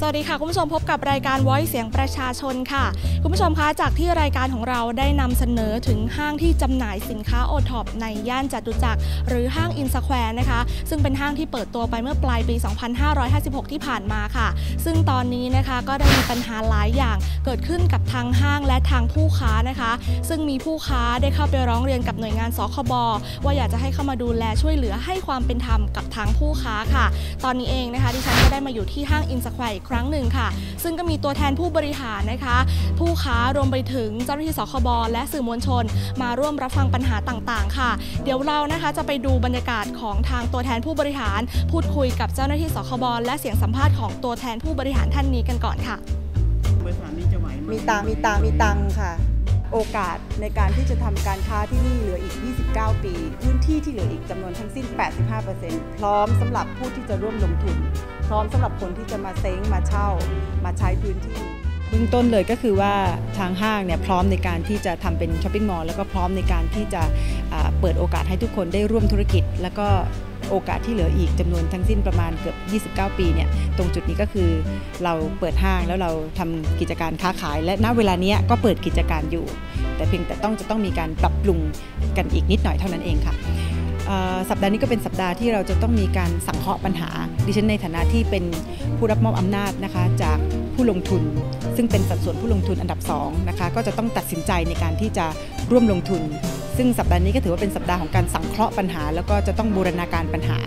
วัสดีค่ะคุณผู้ชมพบกับรายการ Voice เสียงประชาชนค่ะคุณผู้ชมคะจากที่รายการของเราได้นำเสนอถึงห้างที่จำหน่ายสินค้าโอท็อปในย่านจตุจักรหรือห้างอินสแควร์นะคะซึ่งเป็นห้างที่เปิดตัวไปเมื่อปลายปี 2556 ที่ผ่านมาค่ะซึ่งตอนนี้นะคะก็ได้มีปัญหาหลายอย่างเกิดขึ้นกับทางห้างและทางผู้ค้านะคะซึ่งมีผู้ค้าได้เข้าไปร้องเรียนกับหน่วยงานสคบว่าอยากจะให้เข้ามาดูแลช่วยเหลือให้ความเป็นธรรมกับทางผู้ค้าค่ะตอนนี้เองนะคะดิฉันก็ได้มาอยู่ที่ห้างอินสแควร์อีกครั้งหนึ่งค่ะซึ่งก็มีตัวแทนผู้บริหารนะคะผู้ค้ารวมไปถึงเจ้าหน้าที่สคบและสื่อมวลชนมาร่วมรับฟังปัญหาต่างๆค่ะเดี๋ยวเรานะคะจะไปดูบรรยากาศของทางตัวแทนผู้บริหารพูดคุยกับเจ้าหน้าที่สคบและเสียงสัมภาษณ์ของตัวแทนผู้บริหารท่านนี้กันก่อนค่ะบริษัทนี้จะไหวไหมมีตังค่ะโอกาสในการที่จะทำการค้าที่นี่เหลืออีก29ปีพื้นที่ที่เหลืออีกจำนวนทั้งสิ้น 85% พร้อมสำหรับผู้ที่จะร่วมลงทุนพร้อมสำหรับคนที่จะมาเซ้งมาเช่ามาใช้พื้นที่เบื้องต้นเลยก็คือว่าทางห้างเนี่ยพร้อมในการที่จะทำเป็นช้อปปิ้งมอลล์แล้วก็พร้อมในการที่จะเปิดโอกาสให้ทุกคนได้ร่วมธุรกิจแล้วก็โอกาสที่เหลืออีกจำนวนทั้งสิ้นประมาณเกือบ29ปีเนี่ยตรงจุดนี้ก็คือเราเปิดห้างแล้วเราทำกิจการค้าขายและณเวลานี้ก็เปิดกิจการอยู่แต่เพียงแต่จะต้องมีการปรับปรุงกันอีกนิดหน่อยเท่านั้นเองค่ะสัปดาห์นี้ก็เป็นสัปดาห์ที่เราจะต้องมีการสังเคราะห์ปัญหาดิฉันในฐานะที่เป็นผู้รับมอบอำนาจนะคะจากผู้ลงทุนซึ่งเป็นสัดส่วนผู้ลงทุนอันดับ2นะคะก็จะต้องตัดสินใจในการที่จะร่วมลงทุนซึ่งสัปดาห์นี้ก็ถือว่าเป็นสัปดาห์ของการสังเคราะห์ปัญหาแล้วก็จะต้องบูรณาการปัญหา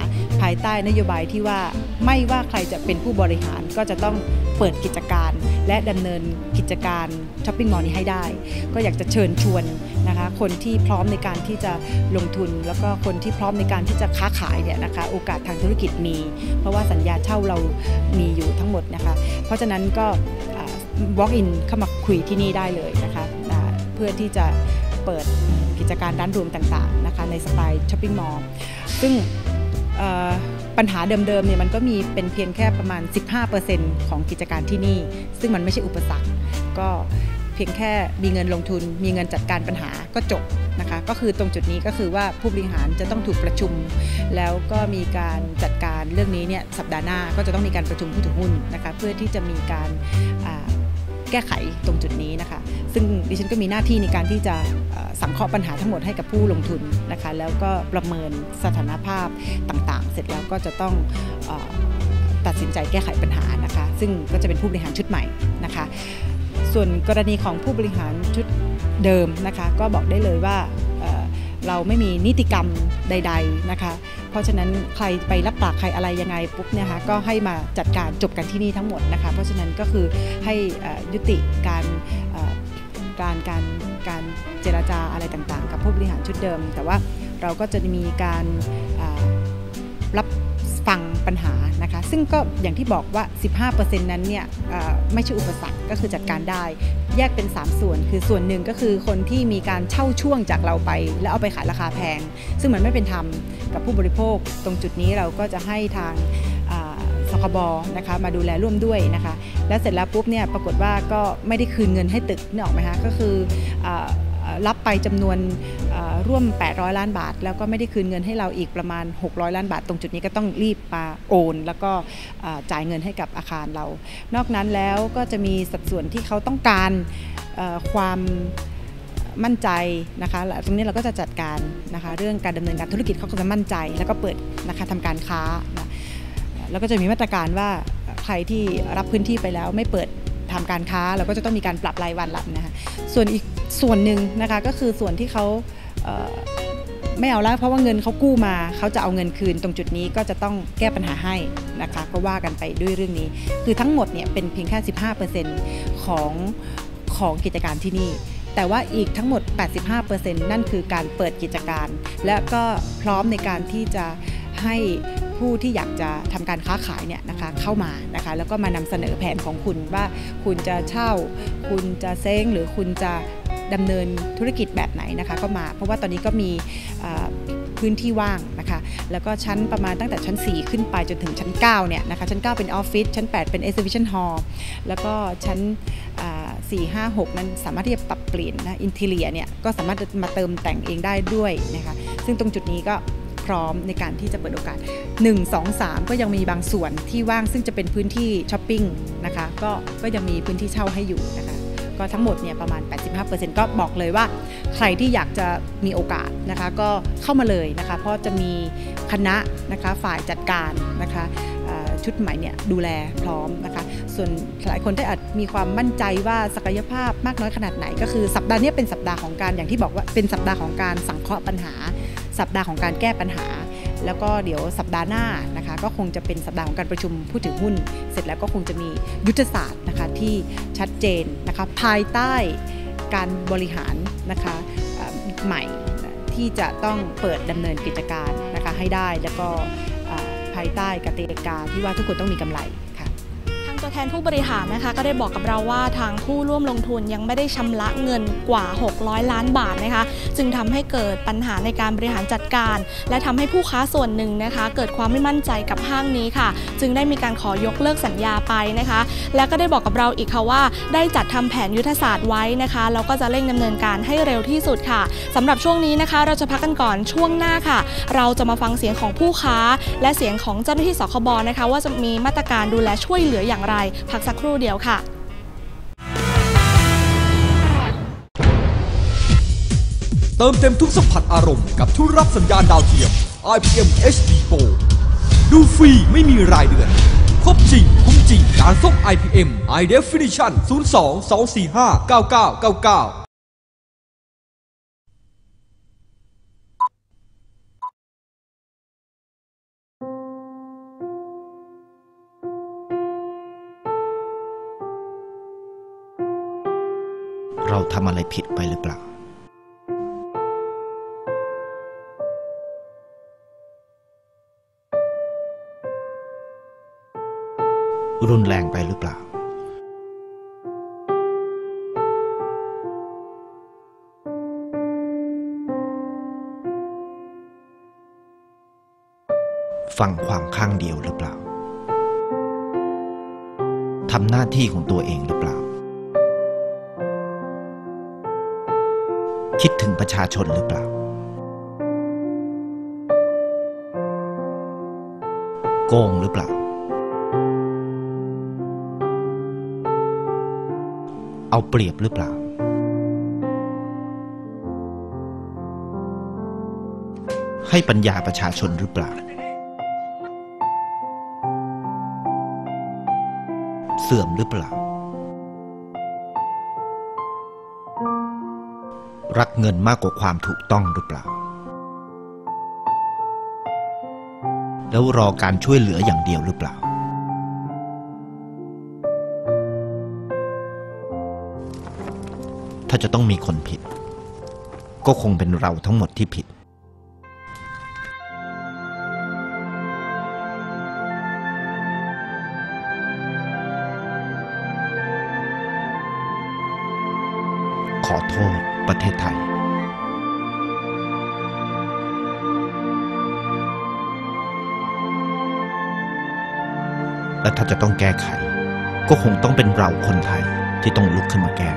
ภายใต้นโยบายที่ว่าไม่ว่าใครจะเป็นผู้บริหารก็จะต้องเปิดกิจการและดำเนินกิจการช้อปปิ้งมอลล์นี้ให้ได้ก็อยากจะเชิญชวนนะคะคนที่พร้อมในการที่จะลงทุนแล้วก็คนที่พร้อมในการที่จะค้าขายเนี่ยนะคะโอกาสทางธุรกิจมีเพราะว่าสัญญาเช่าเรามีอยู่ทั้งหมดนะคะเพราะฉะนั้นก็ walk in เข้ามาคุยที่นี่ได้เลยนะคะเพื่อที่จะเปิดกิจการร้านรวมต่างๆนะคะในสไตล์ช้อปปิ้งมอลล์ซึ่งปัญหาเดิมๆเนี่ยมันก็มีเป็นเพียงแค่ประมาณ 15% ของกิจการที่นี่ซึ่งมันไม่ใช่อุปสรรคก็เพียงแค่มีเงินลงทุนมีเงินจัดการปัญหาก็จบนะคะก็คือตรงจุดนี้ก็คือว่าผู้บริหารจะต้องถูกประชุมแล้วก็มีการจัดการเรื่องนี้เนี่ยสัปดาห์หน้าก็จะต้องมีการประชุมผู้ถือหุ้นนะคะเพื่อที่จะมีการแก้ไขตรงจุดนี้นะคะซึ่งดิฉันก็มีหน้าที่ในการที่จะสังเคราะห์ปัญหาทั้งหมดให้กับผู้ลงทุนนะคะแล้วก็ประเมินสถานภาพต่างๆเสร็จแล้วก็จะต้องตัดสินใจแก้ไขปัญหานะคะซึ่งก็จะเป็นผู้บริหารชุดใหม่นะคะส่วนกรณีของผู้บริหารชุดเดิมนะคะก็บอกได้เลยว่าเราไม่มีนิติกรรมใดๆนะคะเพราะฉะนั้นใครไปรับปากใครอะไรยังไงปุ๊บเนี่ยค่ะก็ให้มาจัดการจบกันที่นี่ทั้งหมดนะคะเพราะฉะนั้นก็คือให้ยุติการเจรจาอะไรต่างๆกับผู้บริหารชุดเดิมแต่ว่าเราก็จะมีการรับฟังปัญหานะคะซึ่งก็อย่างที่บอกว่า 15% นั้นเนี่ยไม่ใช่อุปสรรคก็คือจัดการได้แยกเป็น3ส่วนคือส่วนหนึ่งก็คือคนที่มีการเช่าช่วงจากเราไปแล้วเอาไปขายราคาแพงซึ่งมันไม่เป็นธรรมกับผู้บริโภคตรงจุดนี้เราก็จะให้ทางสคบนะคะมาดูแลร่วมด้วยนะคะแล้วเสร็จแล้วปุ๊บเนี่ยปรากฏว่าก็ไม่ได้คืนเงินให้ตึกนี่ออกไหมคะก็คือรับไปจำนวนร่วม800ล้านบาทแล้วก็ไม่ได้คืนเงินให้เราอีกประมาณ600ล้านบาทตรงจุดนี้ก็ต้องรีบมาโอนแล้วก็จ่ายเงินให้กับอาคารเรานอกนั้นแล้วก็จะมีสัดส่วนที่เขาต้องการความมั่นใจนะคะตรงนี้เราก็จะจัดการนะคะเรื่องการดำเนินการธุรกิจเขาก็จะมั่นใจแล้วก็เปิดนะคะทำการค้านะแล้วก็จะมีมาตรการว่าใครที่รับพื้นที่ไปแล้วไม่เปิดทำการค้าเราก็จะต้องมีการปรับรายวันละนะคะส่วนอีกส่วนหนึ่งนะคะก็คือส่วนที่เขาไม่เอาแล้วเพราะว่าเงินเขากู้มาเขาจะเอาเงินคืนตรงจุดนี้ก็จะต้องแก้ปัญหาให้นะคะก็ว่ากันไปด้วยเรื่องนี้คือทั้งหมดเนี่ยเป็นเพียงแค่ 15% ของกิจการที่นี่แต่ว่าอีกทั้งหมด 85% นั่นคือการเปิดกิจการและก็พร้อมในการที่จะให้ผู้ที่อยากจะทำการค้าขายเนี่ยนะคะเข้ามานะคะแล้วก็มานำเสนอแผนของคุณว่าคุณจะเช่าคุณจะเซ้งหรือคุณจะดำเนินธุรกิจแบบไหนนะคะก็มาเพราะว่าตอนนี้ก็มีพื้นที่ว่างนะคะแล้วก็ชั้นประมาณตั้งแต่ชั้น4ขึ้นไปจนถึงชั้น9เนี่ยนะคะชั้น9เป็นออฟฟิศชั้น8เป็น exhibition hall แล้วก็ชั้น4 5 6นั้นสามารถที่จะปรับเปลี่ยนนะอินทีเรียเนี่ยก็สามารถมาเติมแต่งเองได้ด้วยนะคะซึ่งตรงจุดนี้ก็พ ร้อมในการที่จะเปิดโอกาส1 2 3ก็ยังมีบางส่วนที่ว่างซึ่งจะเป็นพื้นที่ช้อปปิ้งนะคะก็ยังมีพื้นที่เช่าให้อยู่นะคะก็ทั้งหมดเนี่ยประมาณ 85% ก็บอกเลยว่าใครที่อยากจะมีโอกาสนะคะก็เข้ามาเลยนะคะเพราะจะมีคณะนะคะฝ่ายจัดการนะคะชุดใหม่เนี่ยดูแลพร้อมนะคะส่วนหลายคนที่อาจมีความมั่นใจว่าศักยภาพมากน้อยขนาดไหนก็คือสัปดาห์นี้เป็นสัปดาห์ของการอย่างที่บอกว่าเป็นสัปดาห์ของการสังเคราะห์ปัญหาสัปดาห์ของการแก้ปัญหาแล้วก็เดี๋ยวสัปดาห์หน้านะคะก็คงจะเป็นสัปดาห์ของการประชุมผู้ถือหุ้นเสร็จแล้วก็คงจะมียุทธศาสตร์นะคะที่ชัดเจนนะคะภายใต้การบริหารนะคะใหม่ที่จะต้องเปิดดำเนินกิจการนะคะให้ได้แล้วก็ภายใต้กติกาที่ว่าทุกคนต้องมีกำไรค่ะทางตัวแทนผู้บริหารนะคะก็ได้บอกกับเราว่าทางผู้ร่วมลงทุนยังไม่ได้ชำระเงินกว่า600 ล้านบาทนะคะจึงทำให้เกิดปัญหาในการบริหารจัดการและทำให้ผู้ค้าส่วนหนึ่งนะคะเกิดความไม่มั่นใจกับห้างนี้ค่ะจึงได้มีการขอยกเลิกสัญญาไปนะคะและก็ได้บอกกับเราอีกค่ะว่าได้จัดทำแผนยุทธศาสตร์ไว้นะคะแล้วก็จะเร่งดำเนินการให้เร็วที่สุดค่ะสำหรับช่วงนี้นะคะเราจะพักกันก่อนช่วงหน้าค่ะเราจะมาฟังเสียงของผู้ค้าและเสียงของเจ้าหน้าที่สคบนะคะว่าจะมีมาตรการดูแลช่วยเหลืออย่างไรพักสักครู่เดียวค่ะเติมเต็มทุกสัมผัสอารมณ์กับทุกรับสัญญาณดาวเทียม IPM HD Pro ดูฟรีไม่มีรายเดือนครบจริงคุ้มจริงการส่ง IPM High Definition 02-245-9999เราทำอะไรผิดไปหรือเปล่ารุนแรงไปหรือเปล่าฟังความข้างเดียวหรือเปล่าทำหน้าที่ของตัวเองหรือเปล่าคิดถึงประชาชนหรือเปล่าโกงหรือเปล่าเอาเปรียบหรือเปล่าให้ปัญญาประชาชนหรือเปล่าเสื่อมหรือเปล่ารักเงินมากกว่าความถูกต้องหรือเปล่าแล้วรอการช่วยเหลืออย่างเดียวหรือเปล่าถ้าจะต้องมีคนผิดก็คงเป็นเราทั้งหมดที่ผิดขอโทษประเทศไทยและถ้าจะต้องแก้ไขก็คงต้องเป็นเราคนไทยที่ต้องลุกขึ้นมาแก้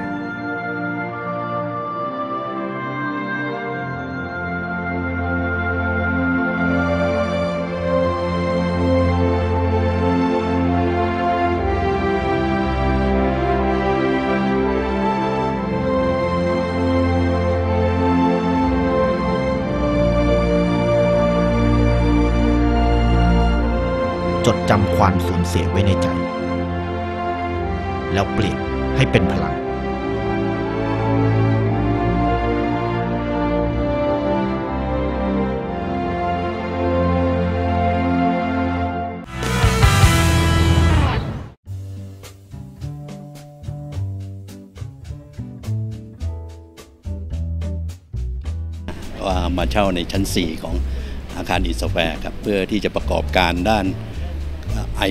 จดจำความสูญเสียไว้ในใจแล้วเปลี่ยนให้เป็นพลังว่ามาเช่าในชั้น 4 ของอาคารอินสแควร์ครับเพื่อที่จะประกอบการด้าน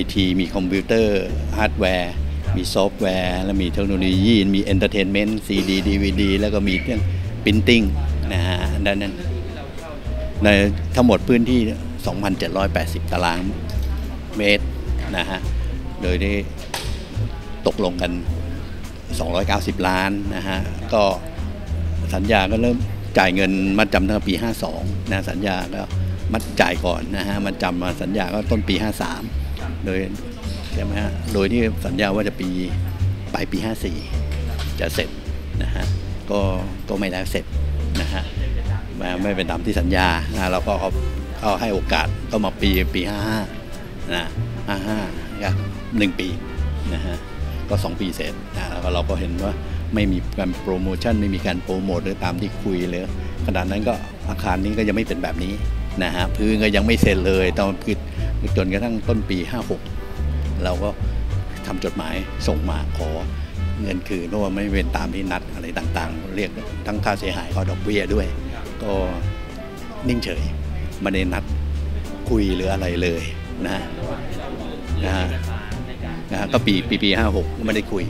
IT มีคอมพิวเตอร์ฮาร์ดแวร์มีซอฟต์แวร์และมีเทคโนโลยีมีเอนเตอร์เทนเมนต์ CD DVD แล้วก็มีเรื่องปรินติ้งนะฮะด้านนั้นในทั้งหมดพื้นที่ 2,780 ตารางเมตรนะฮะโดยได้ตกลงกัน290 ล้านนะฮะก็สัญญาก็เริ่มจ่ายเงินมัดจำตั้งแต่ปี 52นะสัญญาก็ มัดจ่ายก่อนนะฮะมันจำมาสัญญาก็ต้นปี 53โดยใช่ไหมฮะโดยที่สัญญาว่าจะปลายปี 54จะเสร็จนะฮะก็ไม่ได้เสร็จนะฮะไม่เป็นตามที่สัญญานะเราก็เขาให้โอกาสก็มาปี 55นะ55ก็1 ปีนะฮะก็2 ปีเสร็จนะแล้วเราก็เห็นว่าไม่มีการโปรโมชั่นไม่มีการโปรโมทหรือตามที่คุยเลยขนาดนั้นก็อาคารนี้ก็ยังไม่เป็นแบบนี้นะฮะพื้นก็ยังไม่เสร็จเลยตอนคือจนกระทั่งต้นปี 56เราก็ทำจดหมายส่งมาขอเงินคืนเพราะว่าไม่เป็นตามที่นัดอะไรต่างๆเรียกทั้งค่าเสียหายค่าดอกเบี้ยด้วยก็นิ่งเฉยไม่ได้นัดคุยหรืออะไรเลยนะก็ปี 56ก็ไม่ได้คุย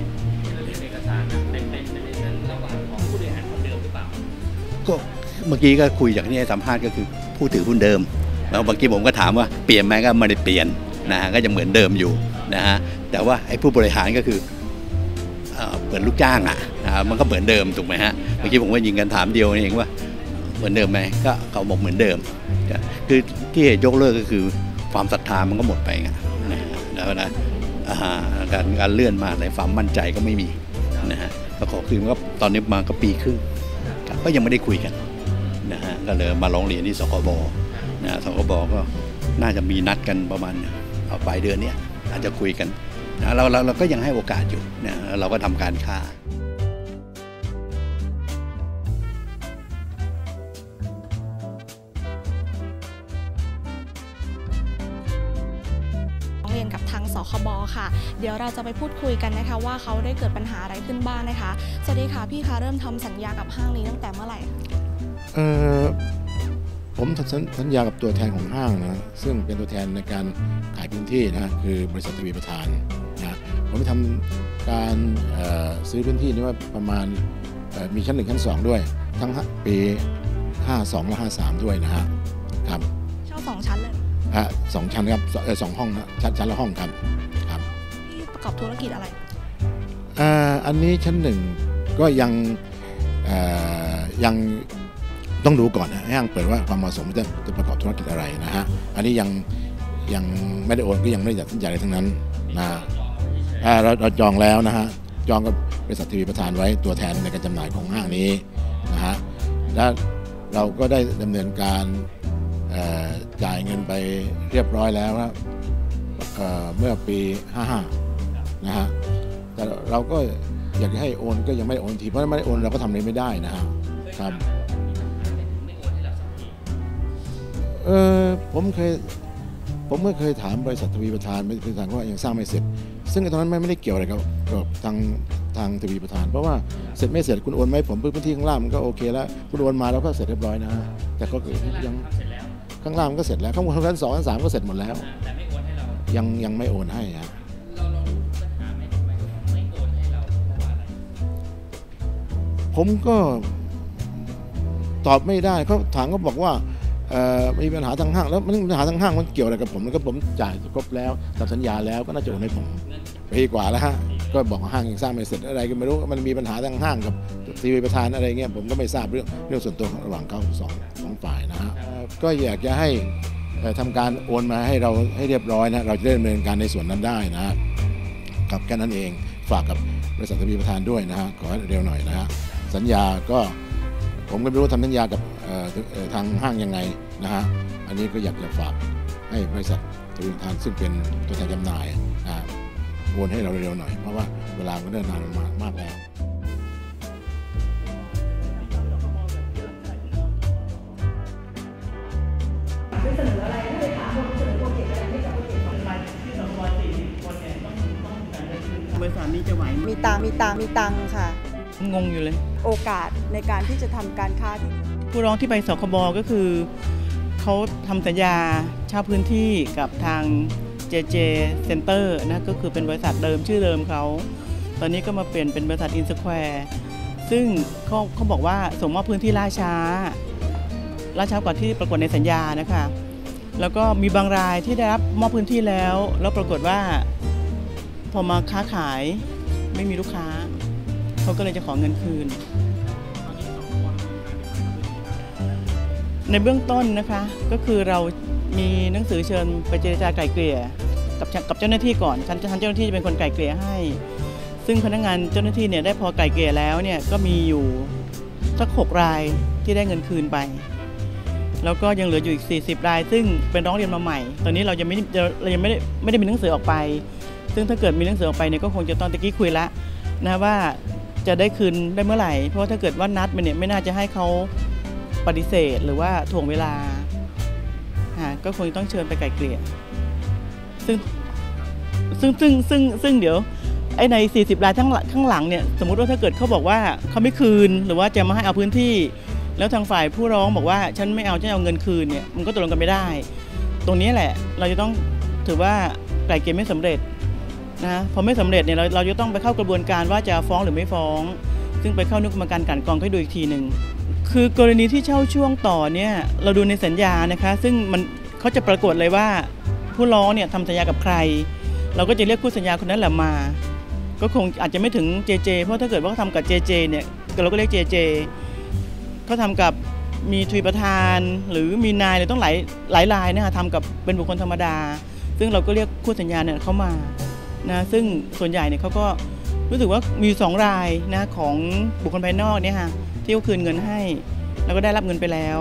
ก็เมื่อกี้ก็คุยจากที่ให้สัมภาษณ์ก็คือผู้ถือหุ้นเดิมแล้วเมื่อกี้ผมก็ถามว่าเปลี่ยนไหมก็ไม่ได้เปลี่ยนนะฮะก็ยังเหมือนเดิมอยู่นะฮะแต่ว่าไอ้ผู้บริหารก็คือเปิดลูกจ้างมันก็เหมือนเดิมถูกไหมฮะเมื่อกี้ผมว่ายิงกันถามเดียวนี่เองว่าเหมือนเดิมไหมก็เขาบอกเหมือนเดิมคือที่ยกเลิกก็คือความศรัทธามันก็หมดไปไงแล้วนะการเลื่อนมาในความมั่นใจก็ไม่มีนะฮะก็ขอคืนก็ตอนนี้มาก็ปีครึ่งก็ยังไม่ได้คุยกันนะฮะก็เลยมาร้องเรียนที่สคบนะสคบก็น่าจะมีนัดกันประมาณปลายเดือนนี้อาจจะคุยกันนะเราก็ยังให้โอกาสอยู่นะเราก็ทำการค้าเรียนกับทางสคบค่ะเดี๋ยวเราจะไปพูดคุยกันนะคะว่าเขาได้เกิดปัญหาอะไรขึ้นบ้างนะคะสวัสดีค่ะพี่คะเริ่มทำสัญญากับห้างนี้ตั้งแต่เมื่อไหร่ผมสัญญากับตัวแทนของห้างนะซึ่งเป็นตัวแทนในการขายพื้นที่นะคือบริษัททวีประธานนะผมไปทำการซื้อพื้นที่นี้ว่าประมาณมีชั้น1ชั้น2ด้วยทั้งปี52และ53ด้วยนะฮะครับเช่า2 ชั้นเลย2 ชั้นครับ2 ห้องนะชั้นละห้องครับพี่ประกอบธุรกิจอะไรอันนี้ชั้น1ก็ยังต้องดูก่อนนะห้างเปิดว่าความเหมาะสมจะประกอบธุรกิจอะไรนะฮะอันนี้ยังไม่ได้โอนก็ยังไม่ได้จัดสินใจอะไรทั้งนั้นนะเราจองแล้วนะฮะจองกับบริษัททวีประธานไว้ตัวแทนในการจำหน่ายของห้างนี้นะฮะและเราก็ได้ดำเนินการจ่ายเงินไปเรียบร้อยแล้วเมื่อปี55นะฮะแต่เราก็อยากให้โอนก็ยังไม่ได้โอนทีเพราะไม่ได้โอนเราก็ทำอะไรไม่ได้นะฮะครับผมก็เคยถามบริษัททวีประธานว่ายังสร้างไม่เสร็จซึ่งตอนนั้นไม่ได้เกี่ยวอะไรกับทางทวีประธานเพราะว่าเสร็จไม่เสร็จคุณโอนไหมผมพื้นที่ข้างล่างมันก็โอเคแล้วคุณโอนมาแล้วก็เสร็จเรียบร้อยนะแต่ก็ยังข้างล่างมันก็เสร็จแล้วข้างบนชั้น2ชั้น3ก็เสร็จหมดแล้วยังไม่โอนให้ฮะผมก็ตอบไม่ได้เขาถามก็บอกว่ามีปัญหาทางห้างแล้วมันปัญหาทางห้างมันเกี่ยวอะไรกับผมแล้วก็ผมจ่ายครบแล้วทำสัญญาแล้วก็น่าจะโอนให้ผมปีกว่าแล้วฮะก็บอกห้างยังสร้างไม่เสร็จอะไรก็ไม่รู้มันมีปัญหาทางห้างกับทวีประธานอะไรเงี้ยผมก็ไม่ทราบเรื่องส่วนตัวระหว่างเขาสองฝ่ายนะฮะก็อยากจะให้ทำการโอนมาให้เราให้เรียบร้อยนะเราจะได้ดำเนินการในส่วนนั้นได้นะครับแค่นั้นเองฝากกับบริษัททวีประธานด้วยนะฮะขอให้เร็วหน่อยนะฮะสัญญาก็ผมก็ไม่รู้ทำสัญญากับทางห้างยังไงนะฮะอันนี้ก็อยากจะฝากให้บริษัททวีประธานซึ่งเป็นตัวแทนจำหน่ายโอนให้เราเร็วหน่อยเพราะว่าเวลาก็เดินนานมากแล้วบริษัทนี้จะไหวไหมมีตังค่ะงงอยู่เลยโอกาสในการที่จะทำการค้าที่ผู้ร้องที่ไปสคบก็คือเขาทำสัญญาเช่าพื้นที่กับทาง JJ Center นะก็คือเป็นบริษัทเดิมชื่อเดิมเขาตอนนี้ก็มาเปลี่ยนเป็นบริษัท InSquare ซึ่งเขาบอกว่าส่งมอบพื้นที่ล่าช้ากว่าที่ปรากฏในสัญญานะคะแล้วก็มีบางรายที่ได้รับมอบพื้นที่แล้วปรากฏว่าพอมาค้าขายไม่มีลูกค้าเขาก็เลยจะขอเงินคืน ในเบื้องต้นนะคะก็คือเรามีหนังสือเชิญไปเจรจาไกล่เกลี่ยกับเจ้าหน้าที่ก่อนชั้นเจ้าหน้าที่จะเป็นคนไกล่เกลี่ยให้ซึ่งพนักงานเจ้าหน้าที่เนี่ยได้พอไกล่เกลี่ยแล้วเนี่ยก็มีอยู่สัก6 รายที่ได้เงินคืนไปแล้วก็ยังเหลืออยู่อีก40 รายซึ่งเป็นร้องเรียนมาใหม่ตอนนี้เรายังไม่ได้มีหนังสือออกไปซึ่งถ้าเกิดมีหนังสือออกไปเนี่ยก็คงจะตอนตะกี้คุยละนะว่าจะได้คืนได้เมื่อไหร่เพราะถ้าเกิดว่านัดมันเนี่ยไม่น่าจะให้เขาปฏิเสธหรือว่าถ่วงเวลาก็คงต้องเชิญไปไกล่เกลี่ยซึ่งเดี๋ยวไอ้ใน40 รายข้างหลังเนี่ยสมมุติว่าถ้าเกิดเขาบอกว่าเขาไม่คืนหรือว่าจะมาให้เอาพื้นที่แล้วทางฝ่ายผู้ร้องบอกว่าฉันไม่เอาฉันเอาเงินคืนเนี่ยมันก็ตกลงกันไม่ได้ตรงนี้แหละเราจะต้องถือว่าไกล่เกลี่ยไม่สำเร็จนะพอไม่สำเร็จเนี่ยเราจะต้องไปเข้ากระบวนการว่าจะฟ้องหรือไม่ฟ้องซึ่งไปเข้าอนุกรรมการกลั่นกรองให้ดูอีกทีหนึ่งคือกรณีที่เช่าช่วงต่อเนี่ยเราดูในสัญญานะคะซึ่งเขาจะปรากฏเลยว่าผู้ร้องเนี่ยทำสัญญากับใครเราก็จะเรียกคู่สัญญาคนนั้นแหละมาก็คงอาจจะไม่ถึง JJ เพราะถ้าเกิดว่าเขาทำกับ JJ เนี่ยเราก็เรียก JJ เขาทำกับมีทวีประธานหรือมีนายเลยต้องหลายรายนะทำกับเป็นบุคคลธรรมดาซึ่งเราก็เรียกคู่สัญญาเนี่ยเข้ามานะซึ่งส่วนใหญ่เนี่ยเขาก็รู้สึกว่ามี2 รายนะของบุคคลภายนอกเนี่ยค่ะที่เขาคืนเงินให้แล้วก็ได้รับเงินไปแล้ว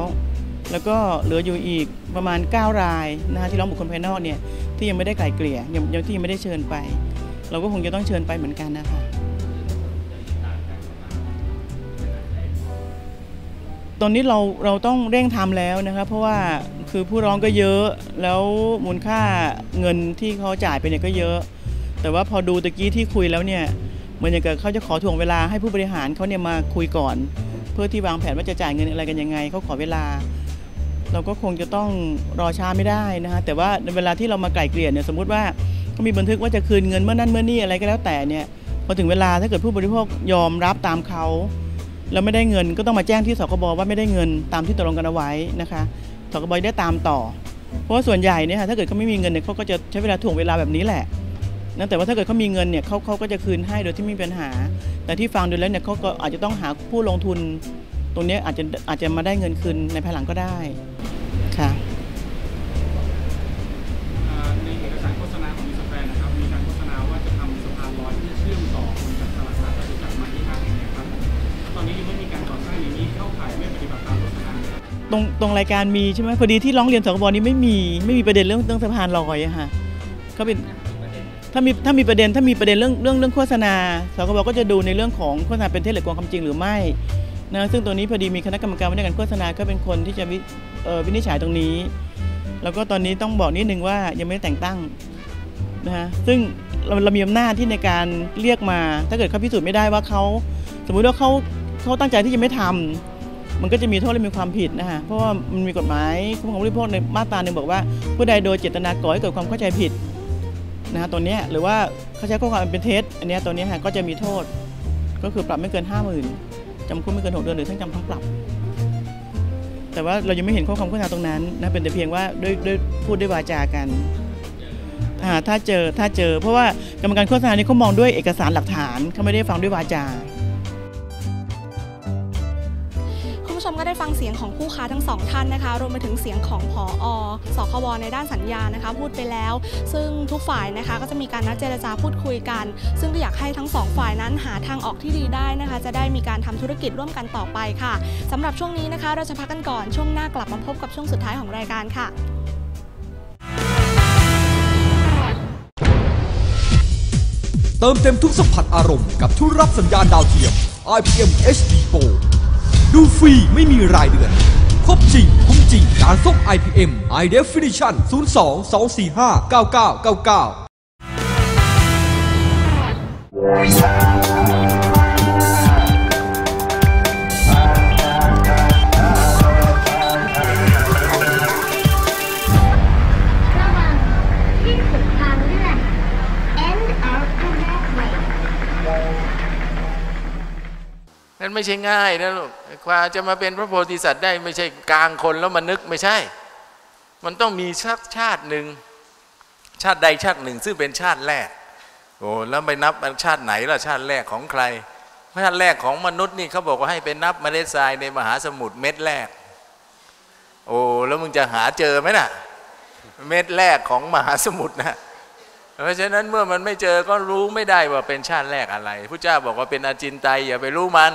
แล้วก็เหลืออยู่อีกประมาณ9 รายนะที่ร้องบุคคลภายนอกเนี่ยที่ยังไม่ได้ไกล่เกลี่ยยังที่ยังไม่ได้เชิญไปเราก็คงจะต้องเชิญไปเหมือนกันนะคะตอนนี้เราต้องเร่งทำแล้วนะคะเพราะว่าคือผู้ร้องก็เยอะแล้วมูลค่าเงินที่เขาจ่ายไปเนี่ยก็เยอะแต่ว่าพอดูตะกี้ที่คุยแล้วเนี่ยเหมือนอย่างกับเขาจะขอถ่วงเวลาให้ผู้บริหารเขาเนี่ยมาคุยก่อนเพื่อที่วางแผนว่าจะจ่ายเงินอะไรกันยังไงเขาขอเวลาเราก็คงจะต้องรอช้าไม่ได้นะคะแต่ว่าในเวลาที่เรามาไกล่เกลี่ยเนี่ยสมมุติว่าเขามีบันทึกว่าจะคืนเงินเมื่อนั้นเมื่อนี่อะไรก็แล้วแต่เนี่ยพอถึงเวลาถ้าเกิดผู้บริโภคยอมรับตามเขาแล้วไม่ได้เงินก็ต้องมาแจ้งที่สคบว่าไม่ได้เงินตามที่ตกลงกันเอาไว้นะคะสคบได้ตามต่อเพราะว่าส่วนใหญ่เนี่ยถ้าเกิดเขาไม่มีเงินเนี่ยเขาก็จะใช้เวลาถ่วงเวลาแบบนี้แหละนะแต่ว่าถ้าเกิดเขามีเงินเนี่ยเขาก็จะคืนให้โดยที่ไม่มีปัญหาแต่ที่ฟังดูแล้วเนี่ยเขาก็อาจจะต้องหาผู้ลงทุนตรงนี้อาจจะมาได้เงินคืนในภายหลังก็ได้ค่ะในเอกสารโฆษณาของอินสแฟนนะครับมีการโฆษณาว่าจะทำสะพานลอยที่จะเชื่อมต่อคนจากตลาดนัดจตุจักรมาที่ห้างแห่งนี้ครับตอนนี้ยังไม่มีการก่อสร้างอย่างนี้เข้าข่ายไม่ปฏิบัติตามโฆษณาตรงรายการมีใช่ไหมพอดีที่ร้องเรียนสคบนี้ไม่มีประเด็นเรื่องสะพานลอยอะค่ะเขาเป็นถ้ามีประเด็นเรื่องโฆษณาสคบก็จะดูในเรื่องของโฆษณาเป็นเท็จหรือโกงความจริงหรือไม่นะซึ่งตัวนี้พอดีมีคณะกรรมการวินัยการโฆษณาก็เป็นคนที่จะวินิจฉัยตรงนี้แล้วก็ตอนนี้ต้องบอกนิดนึงว่ายังไม่ได้แต่งตั้งนะฮะซึ่งเรามีอำนาจที่ในการเรียกมาถ้าเกิดเขาพิสูจน์ไม่ได้ว่าเขาสมมุติว่าเขาตั้งใจที่จะไม่ทำมันก็จะมีโทษและมีความผิดนะฮะเพราะว่ามันมีกฎหมายคุ้มครองผู้บริโภคในมาตราหนึ่งบอกว่าผู้ใดโดยเจตนาก่อให้เกิดความเข้าใจผิดนะฮะตัวนี้หรือว่าเขาใช้ข้อความเป็นเท็จอันนี้ตัวนี้ฮะก็จะมีโทษก็คือปรับไม่เกิน 50,000 จำคุกไม่เกิน6 เดือนหรือทั้งจำทั้งปรับแต่ว่าเรายังไม่เห็นข้อความโฆษณาตรงนั้นนะเป็นแต่เพียงว่าด้วยพูดด้วยวาจากันถ้าเจอเพราะว่ากรรมการโฆษณานี้เขามองด้วยเอกสารหลักฐานเขาไม่ได้ฟังด้วยวาจาคุณผู้ชมก็ได้ฟังเสียงของผู้ค้าทั้ง2ท่านนะคะรวมไปถึงเสียงของผอ.สคบในด้านสัญญานะคะพูดไปแล้วซึ่งทุกฝ่ายนะคะก็จะมีการนัดเจรจาพูดคุยกันซึ่งก็อยากให้ทั้ง2ฝ่ายนั้นหาทางออกที่ดีได้นะคะจะได้มีการทำธุรกิจร่วมกันต่อไปค่ะสำหรับช่วงนี้นะคะเราจะพักกันก่อนช่วงหน้ากลับมาพบกับช่วงสุดท้ายของรายการค่ะเติมเต็มทุกสัมผัสอารมณ์กับทุกรับสัญญาณดาวเทียม IPM HD Pro ดูฟรีไม่มีรายเดือนครบจริงคุ้มจริงการส่ง IPM High Definition นั่นไม่ใช่ง่ายนะลูกกว่าจะมาเป็นพระโพธิสัตว์ได้ไม่ใช่กลางคนแล้วมานึกไม่ใช่มันต้องมีชาติหนึ่งชาติใดชาติหนึ่งซึ่งเป็นชาติแรกโอ้แล้วไปนับชาติไหนล่ะชาติแรกของใครชาติแรกของมนุษย์นี่เขาบอกว่าให้ไปนับเมล็ดทรายในมหาสมุทรเม็ดแรกโ โอ้แล้วมึงจะหาเจอไหมน่ะเม็ดแรกของมหาสมุทรนะเพราะฉะนั้นเมื่อมันไม่เจอก็รู้ไม่ได้ว่าเป็นชาติแรกอะไรพระเจ้าบอกว่าเป็นอจินไตยอย่าไปรู้มัน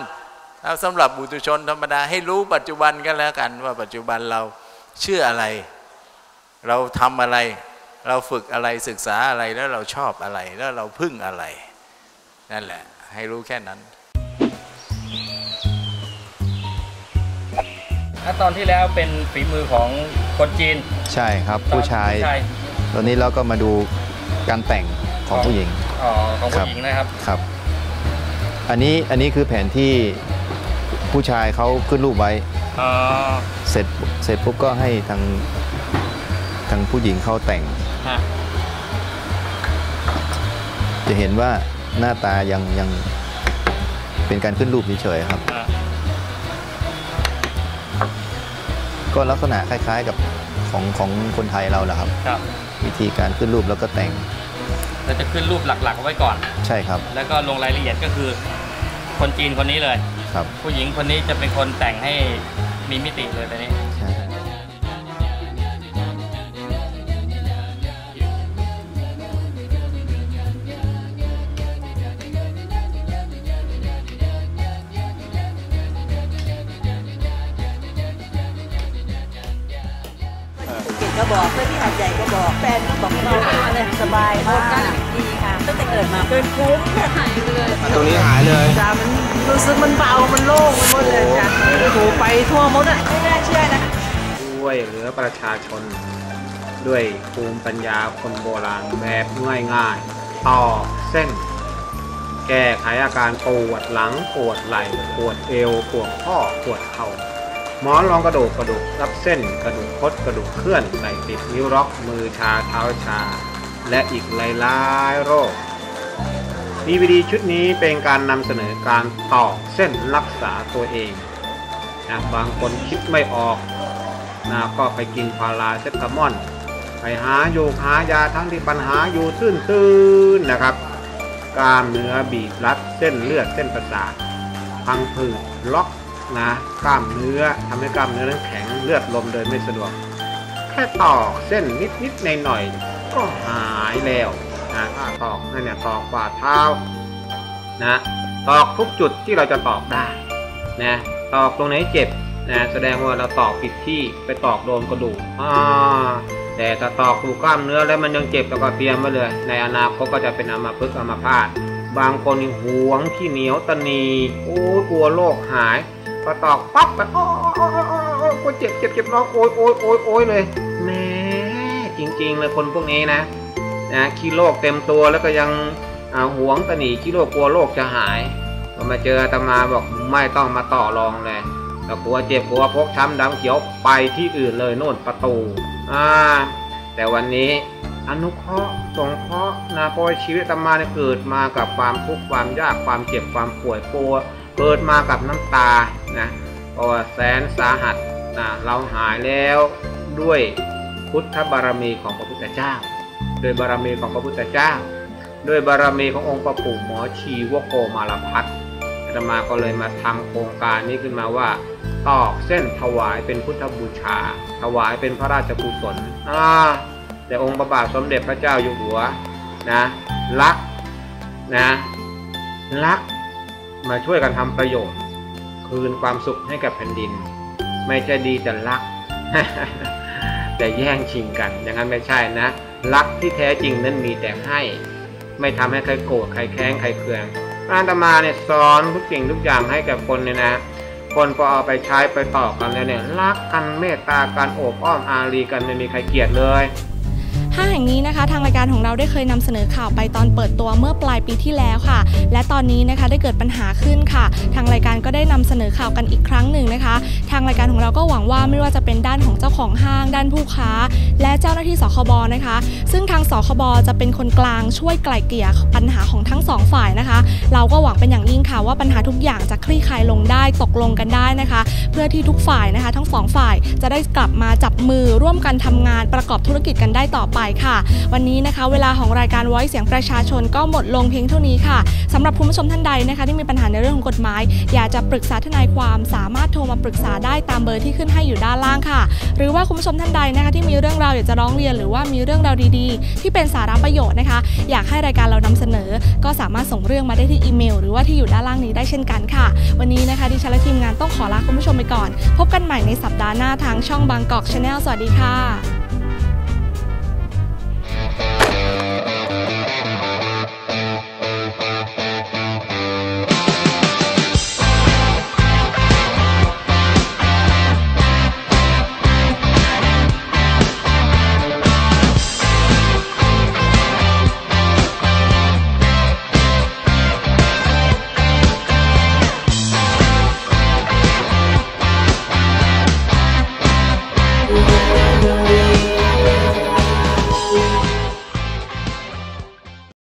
เอาสำหรับบุตุชนธรรมดาให้รู้ปัจจุบันกันแล้วกันว่าปัจจุบันเราเชื่ออะไรเราทำอะไรเราฝึกอะไรศึกษาอะไรแล้วเราชอบอะไรแล้วเราพึ่งอะไรนั่นแหละให้รู้แค่นั้นตอนที่แล้วเป็นฝีมือของคนจีนใช่ครับผู้ชายตอนนี้เราก็มาดูการแต่งของผู้หญิงของผู้หญิงนะครับครับอันนี้คือแผนที่ผู้ชายเขาขึ้นรูปไว้เสร็จปุ๊บก็ให้ทางผู้หญิงเขาแต่งจะเห็นว่าหน้าตายังเป็นการขึ้นรูปเฉยๆครับก็ลักษณะคล้ายๆกับของคนไทยเราแหละครับวิธีการขึ้นรูปแล้วก็แต่งเราจะขึ้นรูปหลักๆไว้ก่อนใช่ครับแล้วก็ลงรายละเอียดก็คือคนจีนคนนี้เลยครับผู้หญิงคนนี้จะเป็นคนแต่งให้มีมิติเลยตอนนี้ก็บอกเพื่อนที่หาดใหญ่ก็บอกแฟนก็บอกน้องเลยสบายมากดีค่ะตั้งแต่เกิดมาเกินคุ้มหายไปเลยตรงนี้หายเลยจ้ามันรู้สึกมันเบามันโล่งมันหมดเลยจ้าถูไปทั่วหมดอ่ะไม่น่าเชื่อนะช่วยเหลือประชาชนด้วยภูมิปัญญาคนโบราณแบบง่ายๆต่อเส้นแก้ไขอาการปวดหลังปวดไหล่ปวดเอวปวดข้อปวดเข่าหมอนรองกระดูกรับเส้นกระดูกคดกระดูกเคลื่อนไหล่ติดนิ้วล็อกมือชาเท้าชาและอีกหลายๆโรค DVD ชุดนี้เป็นการนำเสนอการต่อเส้นรักษาตัวเองนะบางคนคิดไม่ออกนะก็ไปกินพาราเซตามอลไปหายาทั้งที่ปัญหาอยู่ตื้นๆนะครับกล้ามเนื้อบีบรัดเส้นเลือดเส้นประสาทพังผืดล็อกนะกล้ามเนื้อทำให้กล้ามเนื้อนั้นแข็งเลือดลมเดินไม่สะดวกแค่ตอกเส้นนิดๆหน่อยๆก็หายแล้วนะถ้าตอกนั่นเนี่ยตอกฝ่าเท้านะตอกทุกจุดที่เราจะตอกได้นะตอกตรงไหนเจ็บนะแสดงว่าเราตอกผิดที่ไปตอกโดนกระดูกแต่ถ้าตอกถูกกล้ามเนื้อแล้วมันยังเจ็บแล้วก็เตรียมไว้เลยในอนาคตก็จะเป็นอัมพฤกษ์อัมพาตบางคนหวงที่เหนียวตนีโอ้กลัวโรคหายพอตอกปั๊บไปโอ้เจ็บร้องโอยเลยแม่จริงๆเลยคนพวกนี้นะขี้โรคเต็มตัวแล้วก็ยังหวงตนีขี้โรคกลัวโรคจะหายพอมาเจออาตมาบอกไม่ต้องมาต่อรองเลยแต่กลัวเจ็บกลัวพกช้ำดำเขียวไปที่อื่นเลยโน่นประตูแต่วันนี้อนุเคราะห์สงเคราะห์นะเพราะชีวิตอาตมาเนี่ยเกิดมากับความทุกข์ความยากความเจ็บความป่วยปวดเกิดมากับน้ำตานะเพราะว่าแสนสาหัสนะเราหายแล้วด้วยพุทธบารมีของพระพุทธเจ้าโดยบารมีของพระพุทธเจ้าด้วยบารมีขององค์พระปู่หมอชีวโกมารพัฒน์อาตมาก็เลยมาทำโครงการนี้ขึ้นมาว่าตอกเส้นถวายเป็นพุทธบูชาถวายเป็นพระราชกุศลแต่องค์พระบาทสมเด็จพระเจ้าอยู่หัวนะรักมาช่วยกันทำประโยชน์คืนความสุขให้กับแผ่นดินไม่ใช่ดีแต่รัก แต่แย่งชิงกันอย่างนั้นไม่ใช่นะรักที่แท้จริงนั้นมีแต่ให้ไม่ทำให้ใครโกรธใครแค้นใครเคืองอาตมาเนี่ยสอนทุกสิ่งทุกอย่างให้กับคนเนี่ยนะคนพอเอาไปใช้ไปต่อกันแล้วเนี่ยรักกันเมตตากันโอบอ้อมอารีกันไม่มีใครเกลียดเลยห้างแห่งนี้นะคะทางรายการของเราได้เคยนำเสนอข่าวไปตอนเปิดตัวเมื่อปลายปีที่แล้วค่ะและตอนนี้นะคะได้เกิดปัญหาขึ้นค่ะทางรายการก็ได้นำเสนอข่าวกันอีกครั้งหนึ่งนะคะทางรายการของเราก็หวังว่าไม่ว่าจะเป็นด้านของเจ้าของห้างด้านผู้ค้าและเจ้าหน้าที่สคบนะคะซึ่งทางสคบจะเป็นคนกลางช่วยไกล่เกลี่ยปัญหาของทั้งสองฝ่ายนะคะเราก็หวังเป็นอย่างยิ่งค่ะว่าปัญหาทุกอย่างจะคลี่คลายลงได้ตกลงกันได้นะคะเพื่อที่ทุกฝ่ายนะคะทั้งสองฝ่ายจะได้กลับมาจับมือร่วมกันทำงานประกอบธุรกิจกันได้ต่อไปค่ะวัน วันนี้นะคะเวลาของรายการ Voice เสียงประชาชนก็หมดลงเพียงเท่านี้ค่ะสำหรับคุณผู้ชมท่านใดนะคะที่มีปัญหาในเรื่องของกฎหมายอยากจะปรึกษาทนายความสามารถโทรมาปรึกษาได้ตามเบอร์ที่ขึ้นให้อยู่ด้านล่างค่ะหรือว่าคุณผู้ชมท่านใดนะคะที่มีเรื่องราวอยากจะร้องเรียนหรือว่ามีเรื่องราวดีๆที่เป็นสาระประโยชน์นะคะอยากให้รายการเรานำเสนอก็สามารถส่งเรื่องมาได้ที่อีเมลหรือว่าที่อยู่ด้านล่างนี้ได้เช่นกันค่ะวันนี้นะคะดิฉันและทีมงานต้องขอลาคุณผู้ชมไปก่อนพบกันใหม่ในสัปดาห์หน้าทางช่องบางกอก Channel สวัสดีค่ะ